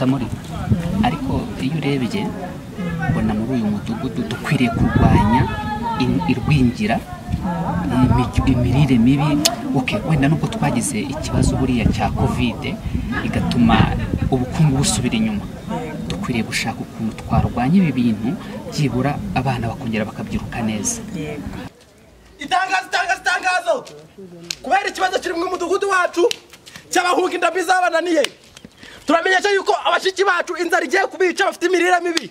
muri ariko iyo urebye ubona muri uyu mudugudu dukwiriye kurwanya irwingira imirire mibi wenda nuko twagize ikibazo buriya cya covid igatuma ubukungu busubira inyuma dukwiriye gushaka ukuntu twarwanya ibi bintu byibura abana bakongera bakabyiruka neza itangazo kubera ikibazo kiri mu mudugudu wacu cy'abahunga indambi zabananiye turamenyesha yuko abashiki bacu inzara igiye kubica bafite imirire mibi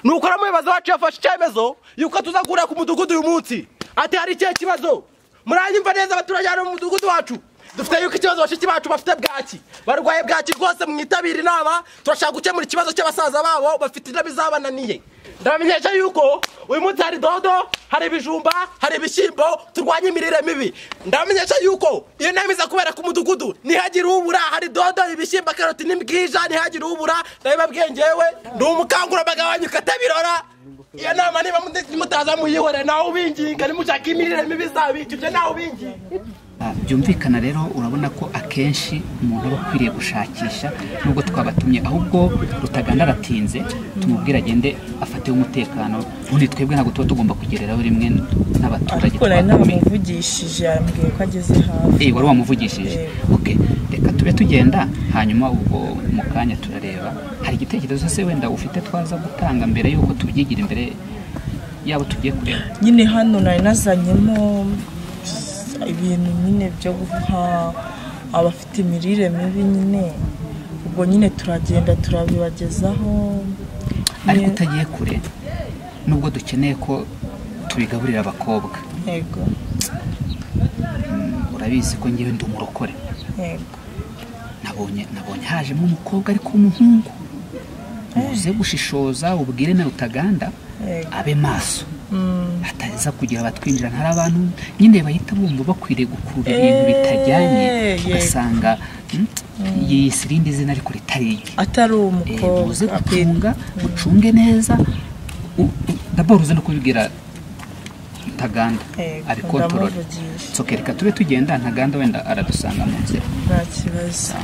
nuko umuyobozi wacu yafashe icyemezo yuko tuzagura ku mudugudu uyu munsi ati hari ikihe kibazo muranyumva neza abaturage hano mu mudugudu wacu dufite yuko ikibazo abashiki bacu bafite bwaki barwaye bwaki rwose mwitabira inama turashaka gukemura ikibazo cy'abasaza babo bafite indambi zabananiye ndamenyesha yuko uyu munsi hari dodo hari ibijumba hari ibishyimbo turwanya imirire mibi ndamenyesha yuko iyo nama iza kubera ku mudugudu ntihagire ubura hari dodo ibishyimbo karoti n'imbwija ntihagire ubura ndabibabwiye njyewe ndi umukangurambaga wanyu katabirora iyo nama niba mutaza muyihore nawe ubinginga nimushaka imirire mibi zabica ibyo nawe ubinginga byumvikana rero urabona ko akenshi umuntu aba akwiriye gushakisha nubwo twabatumye ahubwo Rutaganda aratinze tumubwira agende afate umutekano ubundi twebwe ntabwo tuba tugomba kugereraho rimwe n'abaturage twamuvugishije arambwiye ko ageze hafi wari wamuvugishije reka tube tugenda hanyuma ubwo mu kanya turareba hari igitekerezo se wenda ufite twaza gutanga mbere yuko tubyigira imbere yabo tugiye kureba nyine hano nari nazanyemo ibintu nyine byo guha abafite imirire mibi nyine ubwo nyine turagenda turabibagezaho ariko utagiye kure nubwo dukeneye ko tubigaburira abakobwa yego urabizi ko ngewe ndi umurokore yego nabonye hajemo umukobwa ariko umuhungu uze gushishoza ubwire na Rutaganda abe maso hataza kugira abatwinjira hari abantu nyine bahita bumva bakwiriye gukura ibintu bitajyanye ugasanga iyi sirindi zina ariko ritari atari umukobwa uze gucunga ucunge neza d'abord uze no kubibwira Ntaganda ariko torora reka tube tugenda Ntaganda wenda aradusanga mu nzira nta kibazo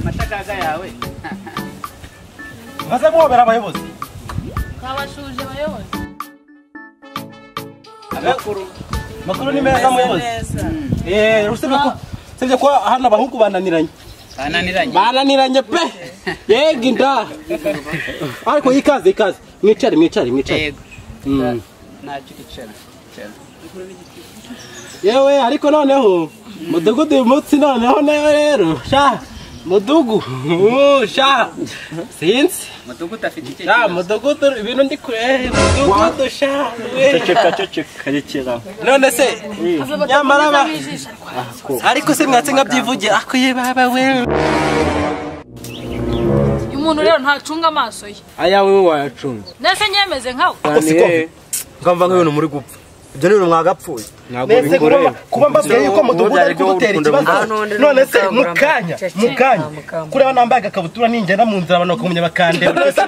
amashagaga yawe maze muhobera abayobozi kabashuje abayobozi makuru ni meza muyobozi rusebe ko sivye ko hano abahungu bananiranye pe yego inda ariko ikaze mwicare yewe ariko noneho mudugudu uyu munsi noneho nayo rero sha mudugu sha sinzi mudugudu afite iki mudugudu ibintu ndi kure mudugudu sha ceceka rekera none se nyamara ariko se mwatse nkabyivugira ako ye baba we umuntu rero ntacunga amaso ye aya wewe wayacunze nese nyemeze nkawe ngamva nk'ibintu muri gupfa ibyo ni ibintu mwagapfuye nese kuba mbabwiye yuko mudugudu ari kudutera ikibazo none se mukanya kureba nambaye agakabutura ningenda mu nzira abantu bakamenya bakandeba ndetse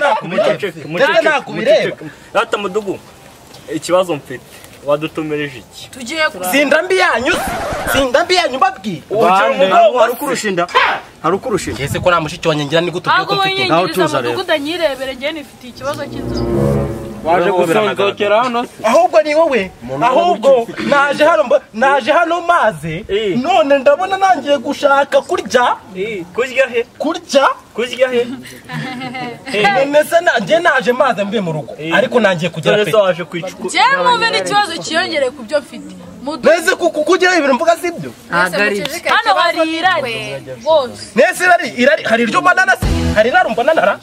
nakubireba data mudugu ikibazo mfite wadutumirije iki tugiye sindambi yanyu mbabwiye harukurushinda ese ko namushiki wanjye ngira ni gute ntabwo wanyingiriza mudugudu anyirebere njye nifite ikibazo cy'inzu waje gusonzokera hano ahubwo ni wowe ahubwo naje hano maze none ndabona nangiye gushaka kurya nese nanjye naje maze mbe mu rugo ariko nangiye kugera pe njye mwumve n'ikibazo kiyongere ku byo mfite nese kukugira ibintu mvuga sibyo hano hari irari bose nese irari hari iryo banana se hari irari banana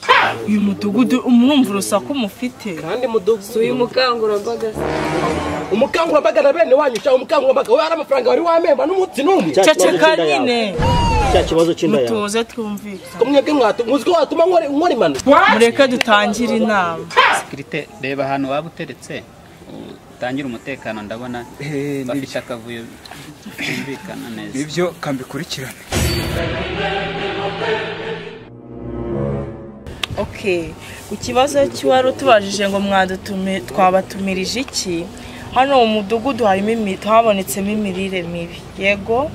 uyu mudugudu umwumva urusaku mufite kandi mudugudu uyu umukangurambaga na bene wanyu cyangwa umukangurambaga we hari amafaranga wari wamemba n'umunsi n'umwe ceceka nyine cya kibazo cy'inda yawe mutuze twumvika ko mwebwe muzi ko watuma nkora imana mureke dutangire inama sekirite reba ahantu waba uteretse utangira umutekano ndabona bafite akavuyo kumvikana neza ibyo kambikurikirane. Okay, ku kibazo cy'uwari utubajije ngo twabatumirije iki, hano mu mudugudu harimo habonetsemo imirire mibi. Yego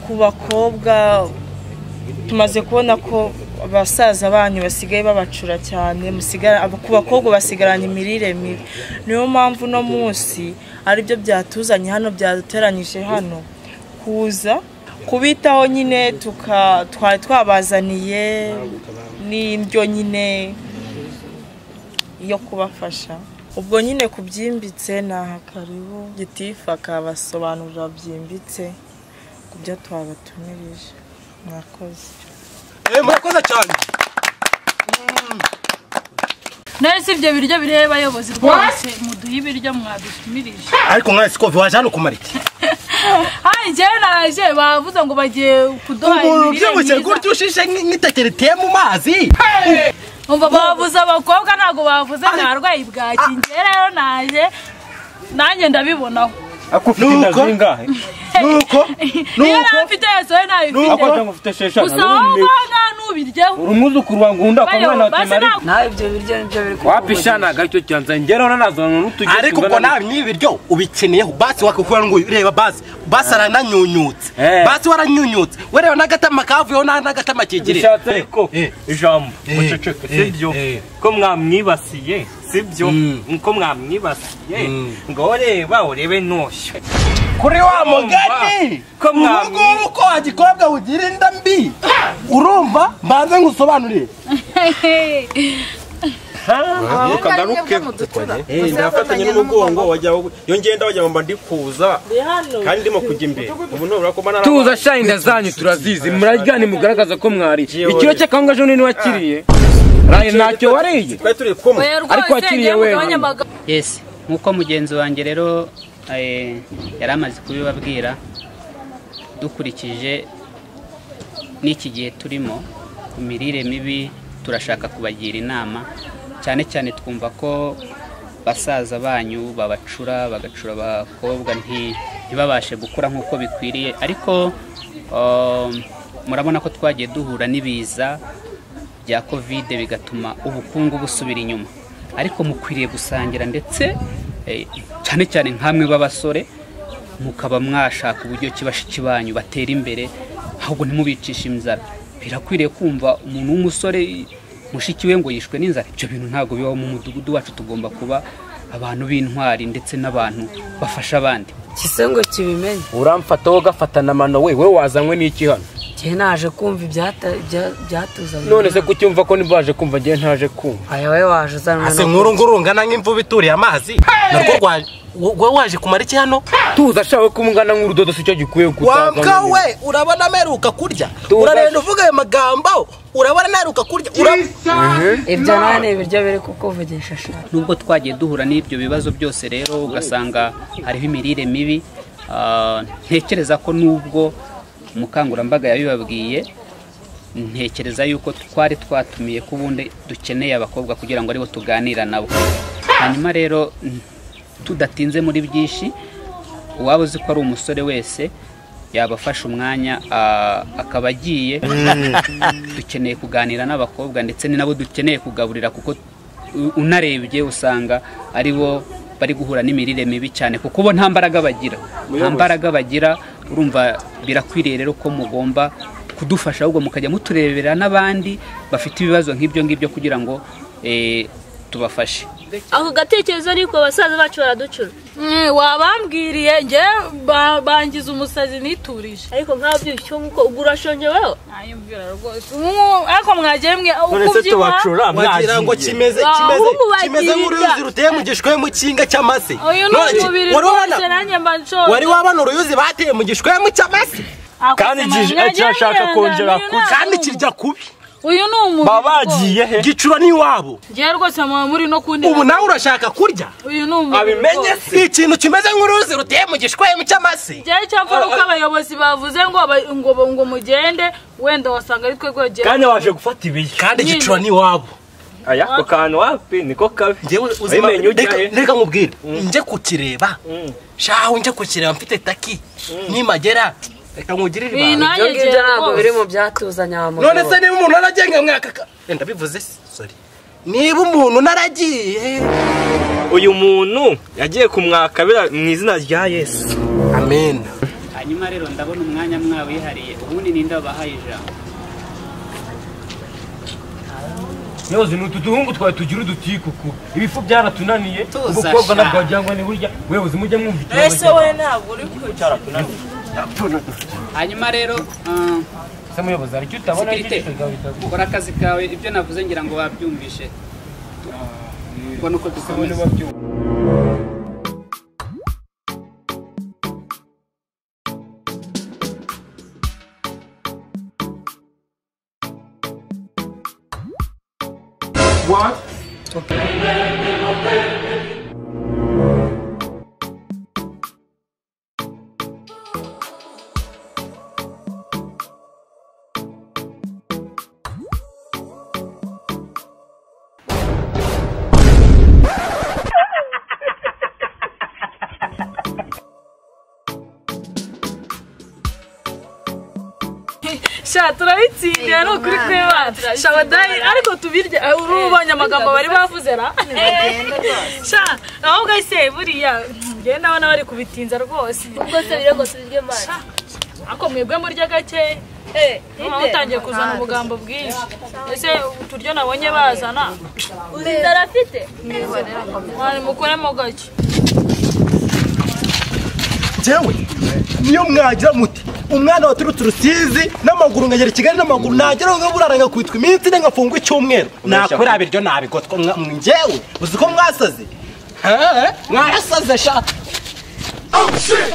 ku bakobwa tumaze kubona ko abasaza banyu basigaye babacura cyane, ku bakobwa basigaranye imirire mibi. Niyo mpamvu no munsi ari byo byatuzanye hano, byaduteranyije hano kuza kubitaho nyine, twari twabazaniye n'indyo nyine yo kubafasha. Ubwo nyine kubyimbitse na karibu gitifu akabasobanurira byimbitse ku byo twabatumirije. Mwakoze. Murakoze cyane. Nese ibyo biryo bireba abayobozi rwose muduhe ibiryo mwadutumirije. Ariko mwese ko waje hano kumara iki? Hayi njyewe naje bavuze ngo bagiye kuduha imirire myiza. Gutyo ushishe nk'itekereteye mu mazi. Umva bavuze abakobwa ntago bavuze ntarwayi bwaki. Njye rero naje nanjye ndabibonaho. Akufite zingahe? Nuko niyo nafite yose nayifite. Akwata ngo ufite shesha. Usanga nubiryeho. Urumuzukuru wangu unda ko mwana watemari. Nawe ibyo biryo nibyo biri. Wapishana gacyo cyanza ngero nazana n'utugiye. Ariko ko nawe n'ibiryo ubikeneyeho basi wakukura ngo reba basi arananyunyutse. Basi waranyunyutse. Wereba nagatama kavuyeho nagatama kigire. Ariko ijambo muceceke sibyo ko mwamwibasiye sibyo nko mwamwibasiye ngo reba urebe nosho kuri wa mugani ko mwabwo ko agikobwa ugira inda mbi urumva mbanze ngusobanurire ukagaruke ndafatanye n'umugongo wajya yo ngenda wajya mba ndikuza kandi ndimo kujya imbere ubu ntubura ko banana tuza shinda zanyu turazizi murajyane mugaragaza ko mwari ikiro cyakanga jo nini wakiriye rayi ntacyo wariye twari turi kumwe ariko wakiriye wewe. Yes, nkuko mugenzi wanjye rero yaramaze kubibabwira, dukurikije n'iki gihe turimo ku mirire mibi, turashaka kubagira inama cyane cyane twumva ko basaza banyu babacura bagacura abakobwa ntibabashe gukura nk'uko bikwiriye, ariko murabona ko twagiye duhura n'ibiza bya covid bigatuma ubukungu busubira inyuma, ariko mukwiriye gusangira ndetse cyane cyane nkamwe b'abasore mukaba mwashaka uburyo kibashiki banyu batera imbere ahubwo ntimubicishe inzara. Birakwiriye kumva umuntu w'umusore mushiki we ngo yishwe n'inzara, ibyo bintu ntabwo bibaho mu mudugudu wacu. Tugomba kuba abantu b'intwari ndetse n'abantu bafasha abandi. Kisengo kibimenye Uramfataho gafatana amano we wazanywe n'iki hano? Je naje kumva byatuzanye. None se kucyumva ko nibaje kumva je ntaje kumva. Aya we waje zanwe. Ase ngurungurungana nk'imvubu ituriye amazi. Narwo waje kumara iki hano? Tuza shawe kumungana nk'urudodo sicyo gikuye gutaza. Wambwa we urabona meruka kurya. Urarenda uvuga ayo magambo. Urabona naruka kurya. Ibyo nane ibiryo biri kukuvugisha sha. Nubwo twagiye duhura n'ibyo bibazo byose rero ugasanga hariho imirire mibi, ntekereza ko nubwo umukangurambaga yabibabwiye, ntekereza yuko twari twatumiye ko ubundi dukeneye abakobwa kugira ngo aribo tuganira nabo. Hanyuma rero tudatinze muri byinshi, uwaba uzi ko ari umusore wese yabafasha umwanya akaba agiye. Dukeneye kuganira n'abakobwa ndetse ni nabo dukeneye kugaburira, kuko unarebye usanga ari bo bari guhura n'imirire mibi cyane, kuko bo nta mbaraga bagira. Urumva birakwiriye rero ko mugomba kudufasha, ahubwo mukajya muturebera n'abandi bafite ibibazo nk'ibyo ngibyo kugira ngo tubafashe. Ako gatekerezo niko abasaza bacu baraducura. Wabambwiriye nge bangiza umusazi niturije. Ariko nk'abyo cyo nkuko ugurashonje wewe. Ayumvira rwose. Ariko mwagiye mwe ukubyima wagira ngo kimeze nk'uruyuzi ruteye mu gishwe mu kinga cy'amase. Wari wabana uruyuzi bateye mu gishwe mu cy'amase. Kandi cyashaka kongera kandi kirya kubi. Uyu ni umuntu babagiye he gicura ni wabo. Ngiye rwose muri no kundi. Ubu nawe urashaka kurya. Uyu ni umuntu abimenye si ikintu kimeze nk'uruzi ruteye mu gishwe mu cy'amase. Ngiye cyakora uko abayobozi bavuze ngo mugende wenda wasanga ari twe rwogera. Kandi waje gufata ibiyi kandi gicura ni wabo. Aya ko kantu wapi niko kabi. Uzimenye ujyahe. Reka nkubwire nje kukireba. Shaho nje kukireba mfite taki nimagera. Reka ngugirire ibyo ngibyo ntabwo biri mu byatuzanya mu. None se niba umuntu aragenga mwaka enda bivuze sorry. Niba umuntu naragiye uyu muntu yagiye kumwakabira mu izina rya Yesu. Amen. Hanyuma rero ndabona umwanya mwawihariye, ubundi ninde wabahaye ijambo? Yoze nutuduhungu twawe tugira udutikuku ibifu byaratunaniye ubukobwa nabwo wajyangwa ni burya wewe uzimujye mwumvira. Ese we ntabwo uri kwicara tunaniye. Hanyuma rero se muyobozi ari cyutabona ukora akazi kawe, ibyo navuze ngira ngo babyumvishe. Ubona uko dukomeza. What? Sha turabitsindiye no kuri kweba. Sha badai ariko tubirye urubonye amagambo bari bavuze ra. Sha aho gase buriya nge nabana bari kubitinza rwose. Ubwo se birego tubirye mari. Ako mwebwe murya gake. Utangiye kuzana umugambo bwinshi. Ese uturyo nabonye bazana. Uzindara afite? Wari mukoremo gake. Jewe niyo mwagira muti umwana waturutse Rusizi n'amaguru ngagera Kigali n'amaguru nagera ngo buraranga kwitwa iminsi ngafungwa icyumweru nakora biryo nabigotwa njyewe uzi ko mwasaze mwarasaze sha. Oh shit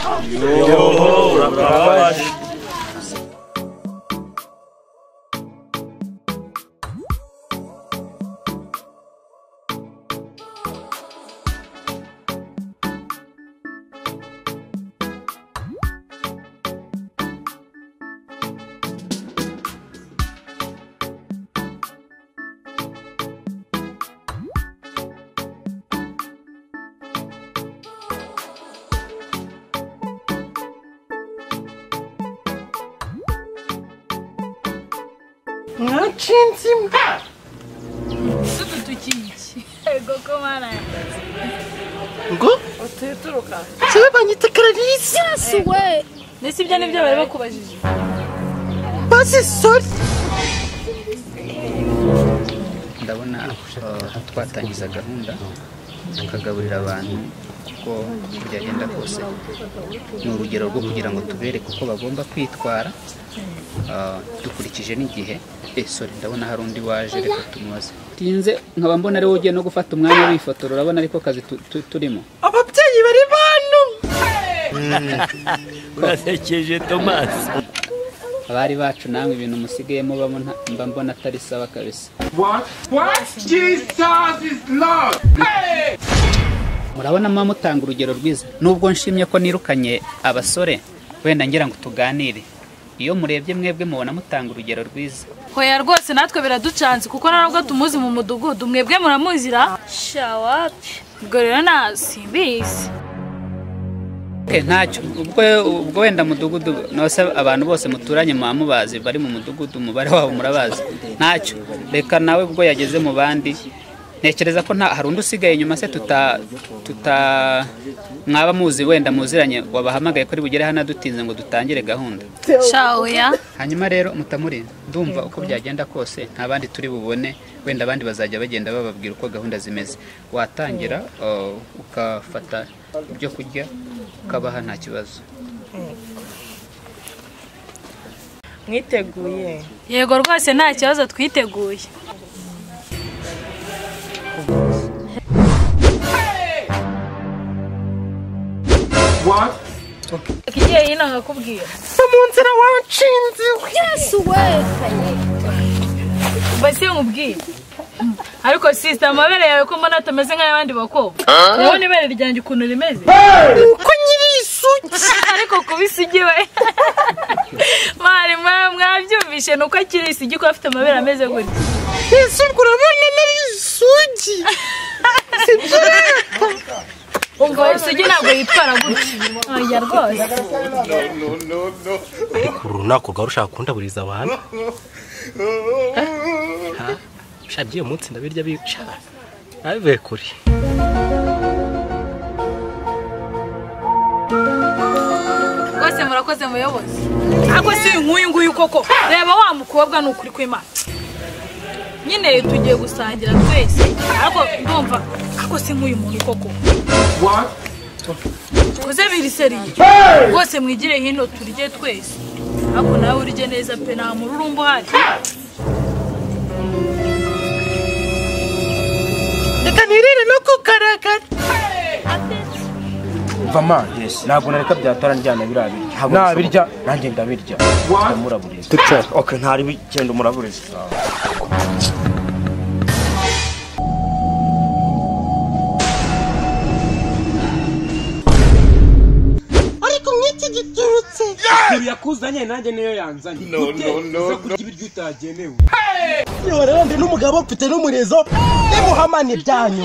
Nachinzimba. Sutu tukichi. Ego komana. Ngo? Uturuka. Sewe banyita Clarisse. Suwe. Nese ibyo nibyo bari bakubajije. Basi sorry. Ndabona twatangiza gahunda tukagaburira abantu ko byagenda kose. Ni urugero rwo kugira ngo tubereke uko bagomba kwitwara dukurikije n'igihe. Sorry ndabona hari undi waje reka tumubaze. Tinze nkaba mbona ari ugiye no gufata umwanya w'ifoto urabona ariko kazi turimo. Ababyeyi bari bantu. Urasekeje Thomas. Abari bacu namwe ibintu musigayemo mba mbona atari sawa kabisa. What? Jesus is Lord. Hey! Murabona mama mutanga urugero rwiza. Nubwo nshimye ko nirukanye abasore wenda ngira ngo tuganire. Iyo murebye mwebwe mubona mutanga urugero rwiza. Hoya rwose natwe biraducanze kuko narabwo tumuzi mu mudugudu mwebwe muramuzira. Sha wapi? Ubwo rero simbizi. ntacyo ubwo wenda mudugudu nose abantu bose muturanye mubazi bari mu mudugudu umubare wabo murabazi ntacyo reka nawe ubwo yageze mu bandi ntekereza ko nta harundi usigaye inyuma se mwaba muzi wenda muziranye wabahamagaye ko ari bugere hano dutinze ngo dutangire gahunda Shawya hanyuma rero mutamurinda ndumva uko byagenda kose nta bandi turi bubone wenda abandi bazajya bagenda bababwira uko gahunda zimeze watangira ukafata ibyo kurya ukabaha nta kibazo mwiteguye yego rwose nta kibazo twiteguye Kigiye hino nkakubwira mu nzira wanshinze Yesu we basi nkubwira ariko sister amabere yawe ko mbona atameze nk'ayabandi bakobwa ubona ibere ryanjye ukuntu rimeze uko nyiri isugi ariko kubisigiwe mari mwabyumvishe nuko akiri isugi ko afite amabere ameze gutya Yesu urabona nari isugi ubwo isugi ntabwo yitwara gutya oya rwose ariko runako ushaka kundaburiza abantu shagiye umunsi ndabirya bica abivuye kuri rwose murakoze muyobozi ako si nk'uyu koko reba wa mukobwa ni ukuri kw'Imana nyine tugiye gusangira twese ariko ndumva ako si nk'uyu muntu koko koze biriseriye rwose mwigire hino turye twese ariko nawe urye neza pe nta mururumba uhari reka nirire no kugaragara vama ntabwo nareka Byahatari njyana birabirya nabirya nanjye ndabirya muraburiza okay ntari bigenda muraburiza ariko mwiki giturutse yakuzanye nanjye niyo yanzanye no kurya ibiryo utagenewe yewe rero ndi n'umugabo mfite n'umurizo nimuhamane ibyanyu